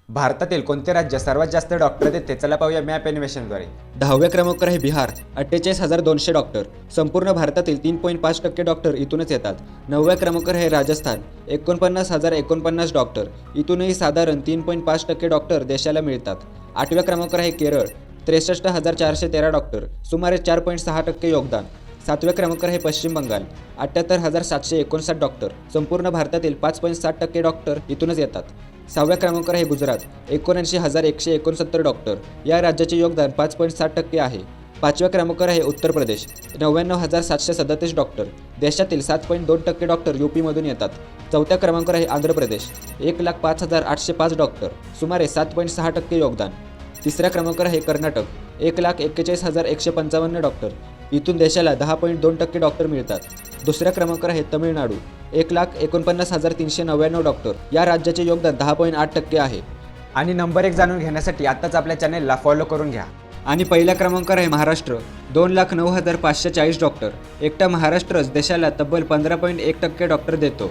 भारतातील कोणते राज्य सर्वात जास्त डॉक्टर देते? चला पाहूया मॅप ॲनिमेशनद्वारे. 10व्या क्रमांकावर आहे बिहार, 48,200 डॉक्टर. संपूर्ण भारतातील 3.5% डॉक्टर इथूनच येतात. 9व्या क्रमांकावर आहे राजस्थान, 49,049 डॉक्टर. इथूनही साधारण 3.5% डॉक्टर देशाला मिळतात. 8व्या क्रमांकावर आहे केरळ, 63,413 डॉक्टर, सुमारे 4.6% योगदान. 7व्या क्रमांकावर आहे पश्चिम बंगाल, 78,759 डॉक्टर. संपूर्ण भारतातील 5.7% डॉक्टर इथूनच येतात. 6व्या क्रमांकावर आहे गुजरात, 79,169 डॉक्टर. या राज्याचे योगदान 5.7% आहे. 5व्या क्रमांकावर आहे उत्तर प्रदेश, 99,737 डॉक्टर. देशातील 7.2% डॉक्टर यूपीमधून येतात. 4थ्या क्रमांकावर आहे आंध्र प्रदेश, 1,05,805 डॉक्टर, सुमारे 7.6% योगदान. 3ऱ्या क्रमांकावर आहे कर्नाटक, 1,41,155 डॉक्टर. इथून देशाला 10.2% डॉक्टर मिळतात. 2ऱ्या क्रमांकावर आहे तमिळनाडू, 1,49,399 डॉक्टर. या राज्याचे योगदान 10.8% आहे. आणि नंबर 1 जाणून घेण्यासाठी आत्ताच आपल्या चॅनेलला फॉलो करून घ्या. आणि पहिल्या क्रमांकावर आहे महाराष्ट्र, 2,09,540 डॉक्टर. एकटा महाराष्ट्रच देशाला तब्बल 15.1% डॉक्टर देतो.